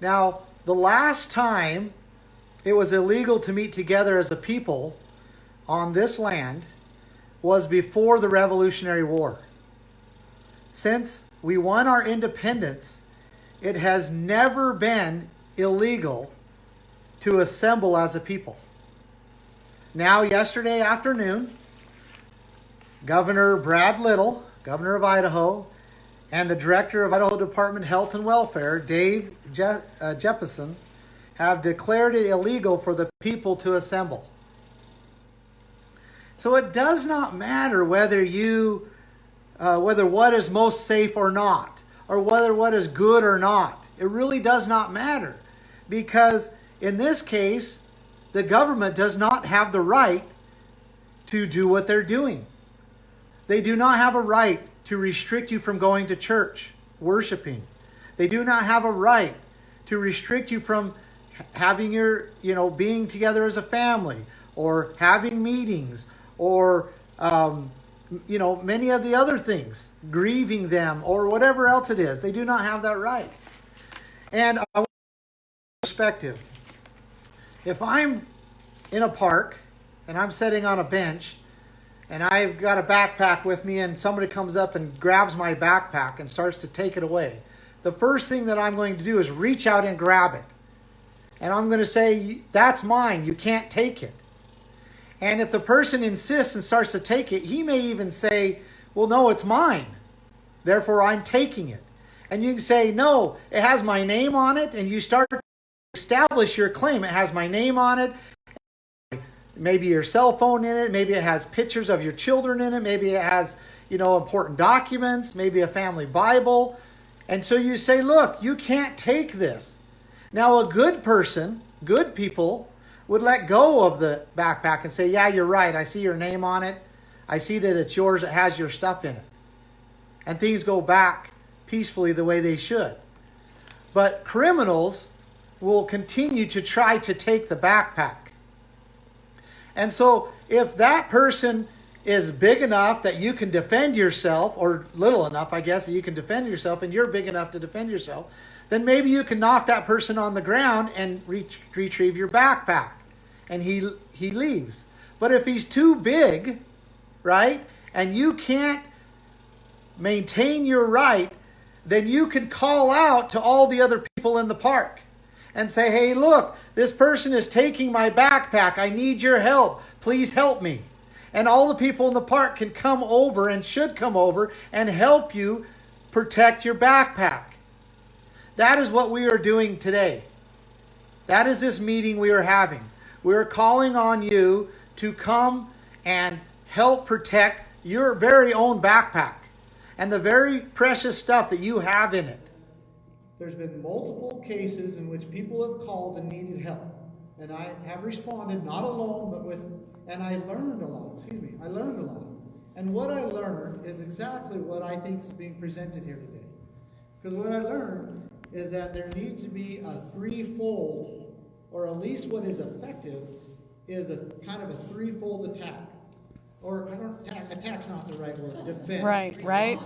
Now, the last time it was illegal to meet together as a people on this land was before the Revolutionary War. Since we won our independence, it has never been illegal to assemble as a people. Now, yesterday afternoon, Governor Brad Little, governor of Idaho, and the director of Idaho Department of Health and Welfare, Dave Jeppesen, have declared it illegal for the people to assemble. So it does not matter whether what is most safe or not, or whether what is good or not. It really does not matter, because in this case, the government does not have the right to do what they're doing. They do not have a right to restrict you from going to church, worshiping. They do not have a right to restrict you from having your, being together as a family, or having meetings, or, many of the other things, grieving them, or whatever else it is. They do not have that right. And I want perspective. If I'm in a park and I'm sitting on a bench and I've got a backpack with me and somebody comes up and grabs my backpack and starts to take it away, the first thing that I'm going to do is reach out and grab it. And I'm going to say, that's mine, you can't take it. And if the person insists and starts to take it, he may even say, well, no, it's mine, therefore I'm taking it. And you can say, no, it has my name on it, and you start to establish your claim. It has my name on it, maybe your cell phone in it, maybe it has pictures of your children in it, maybe it has, important documents, maybe a family Bible. And so you say, look, you can't take this. Now, a good person, good people, would let go of the backpack and say, yeah, you're right. I see your name on it. I see that it's yours. It has your stuff in it. And things go back peacefully the way they should. But criminals will continue to try to take the backpack. And so if that person is big enough that you can defend yourself, or little enough, I guess, that you can defend yourself, and you're big enough to defend yourself, then maybe you can knock that person on the ground and retrieve your backpack. And he leaves. But if he's too big, right, and you can't maintain your right, then you can call out to all the other people in the park and say, hey, look, this person is taking my backpack. I need your help. Please help me. And all the people in the park can come over and should come over and help you protect your backpack. That is what we are doing today. That is this meeting we are having. We are calling on you to come and help protect your very own backpack and the very precious stuff that you have in it. There's been multiple cases in which people have called and needed help. And I have responded, not alone, but and I learned a lot. I learned a lot. And what I learned is exactly what I think is being presented here today. Because what I learned is that there needs to be a threefold, or at least what is effective, is a kind of a threefold attack. Or, attack's not the right word, defense. Right.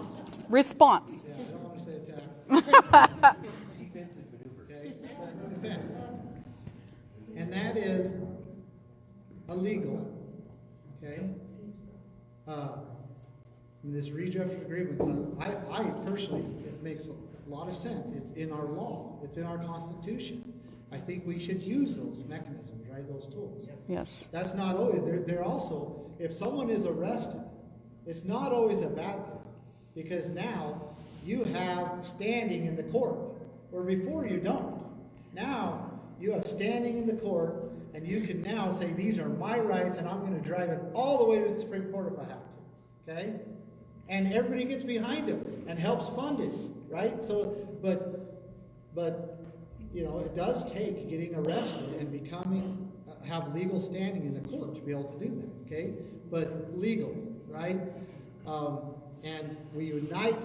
Response. Yeah, I don't want to say attack. Defensive maneuver. Okay, defense. And that is illegal, okay? This redress of agreement, I personally, it makes a lot of sense. It's in our law. It's in our Constitution. I think we should use those mechanisms, right? Those tools. Yes. That's not always. They're also, if someone is arrested, it's not always a bad thing, because now you have standing in the court, where before you don't. Now you have standing in the court, and you can now say, these are my rights, and I'm going to drive it all the way to the Supreme Court if I have to. Okay? And everybody gets behind him and helps fund it, right? So, but it does take getting arrested and becoming, have legal standing in the court to be able to do that, okay? But legal, right? And we unite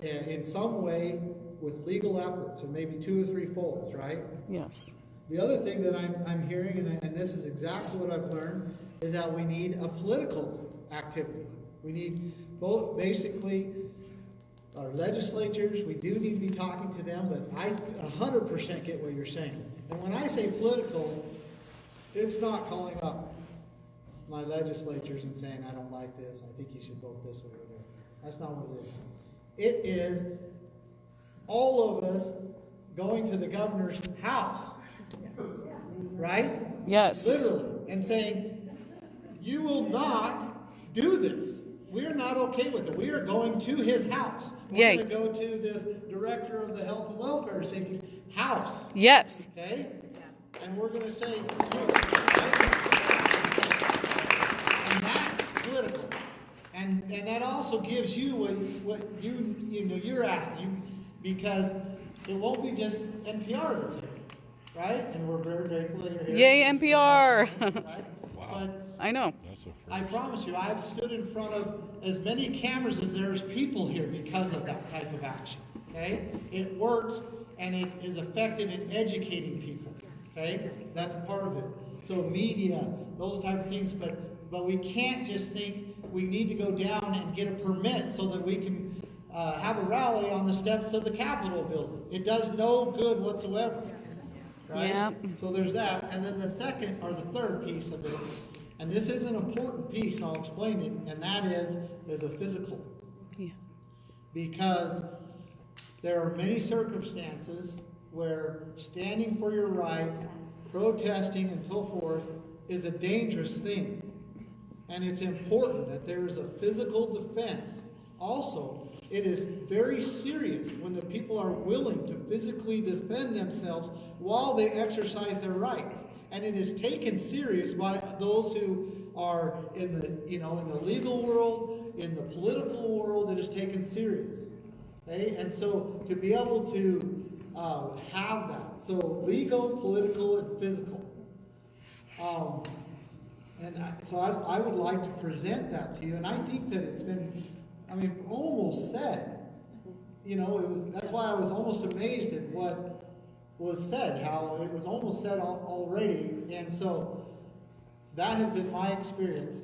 in some way with legal efforts, or maybe 2 or 3 folds, right? Yes. The other thing that I'm hearing, and this is exactly what I've learned, is that we need a political activity. We need both, basically, our legislatures, we do need to be talking to them, but I 100% get what you're saying. And when I say political, it's not calling up my legislatures and saying, I don't like this, I think you should vote this way or whatever. That's not what it is. It is all of us going to the governor's house, right? Yes. Literally, and saying, you will not do this. We're not okay with it. We are going to his house. We're going to go to this director of the health and welfare safety house. Yes. Okay? And we're going to say, and that's political. And that also gives you what you're asking, because it won't be just NPR that's here, right? And we're very grateful that you're here. Yay, NPR. Right? Wow. But I know. I promise you, I've stood in front of as many cameras as there's people here because of that type of action. Okay? It works, and it is effective in educating people. Okay? That's part of it. So media, those type of things, but we can't just think we need to go down and get a permit so that we can have a rally on the steps of the Capitol building. It does no good whatsoever. Right? Yeah. So there's that. And then the second or the third piece of it, and this is an important piece, and I'll explain it, and that is a physical. Yeah. Because there are many circumstances where standing for your rights, protesting, and so forth is a dangerous thing. And it's important that there is a physical defense. Also, it is very serious when the people are willing to physically defend themselves while they exercise their rights. And it is taken serious by those who are in the legal world, in the political world. It is taken serious. Okay? And so to be able to have that, so legal, political, and physical. So I would like to present that to you, and I think that it's been, almost said. That's why I was almost amazed at what was said, how it was almost said already. And so that has been my experience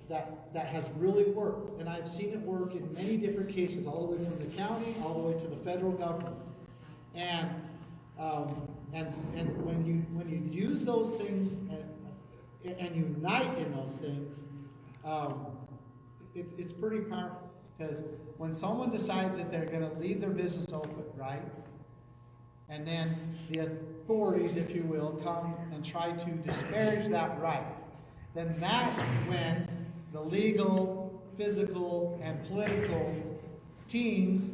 that has really worked. And I've seen it work in many different cases, all the way from the county, all the way to the federal government. And when you use those things and unite in those things, it's pretty powerful. Because when someone decides that they're going to leave their business open, right? And then the authorities, if you will, come and try to disparage that right, then that's when the legal, physical, and political teams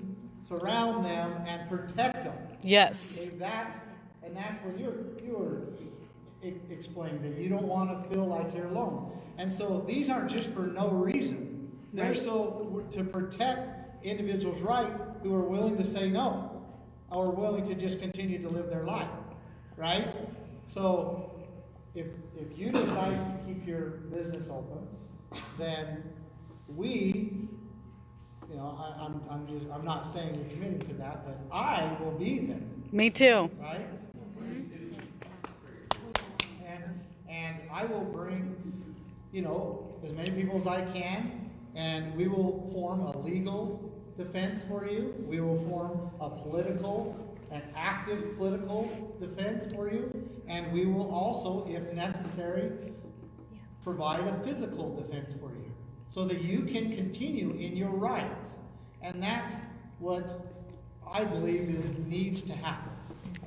surround them and protect them. Yes. Okay, that's what you were explaining, that you don't want to feel like you're alone. And so these aren't just for no reason. They're so to protect individuals' rights who are willing to say no, or willing to just continue to live their life, right? So if you decide to keep your business open, then I'm not saying you're committing to that, but I will be there. Me too. Right? And I will bring, as many people as I can. And we will form a legal defense for you. We will form an active political defense for you. And we will also, if necessary, provide a physical defense for you so that you can continue in your rights. And that's what I believe needs to happen.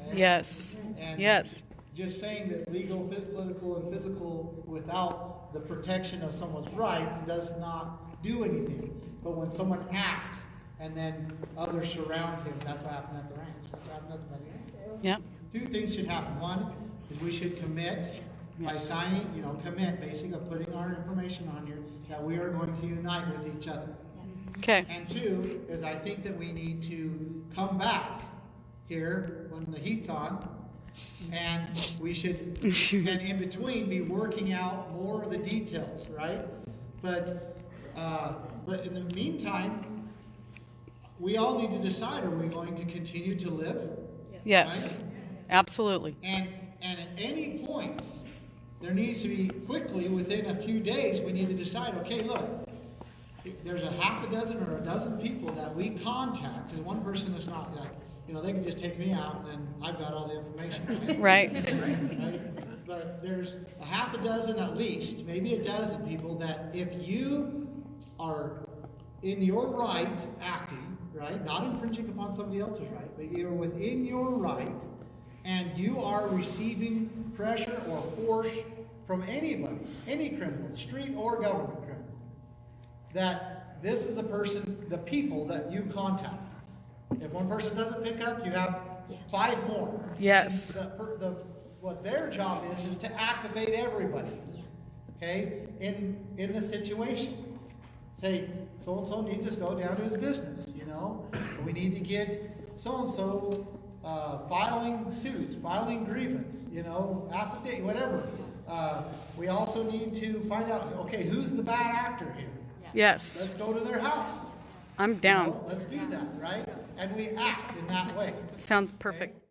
Okay? Yes. And yes. Just saying that legal, political, and physical without the protection of someone's rights does not do anything. But when someone acts and then others surround him, that's what happened at the ranch. That's what happened at the ranch. Yep. Two things should happen. One is we should commit by signing, commit basically of putting our information on here that we are going to unite with each other. Okay. And two is I think that we need to come back here when the heat's on, and we should, and in between, be working out more of the details, right? But in the meantime, we all need to decide: are we going to continue to live? Yes, right? Absolutely. And at any point, there needs to be quickly, within a few days, we need to decide: okay, look, there's a half a dozen or a dozen people that we contact, because one person is not like, they can just take me out and then I've got all the information. Right. Right? But there's a half a dozen at least, maybe a dozen people that if you are in your right acting, right, not infringing upon somebody else's right, but you're within your right, and you are receiving pressure or force from anybody, any criminal, street or government criminal, that this is the people that you contact. If one person doesn't pick up, you have 5 more. Yes. What their job is to activate everybody. Okay, in the situation. Say, so and so needs to go down to his business. We need to get so and so filing suits, filing grievance. Affidavit, whatever. We also need to find out. Okay, who's the bad actor here? Yes. Let's go to their house. I'm down. Let's do that, right? And we act in that way. Sounds perfect. Okay?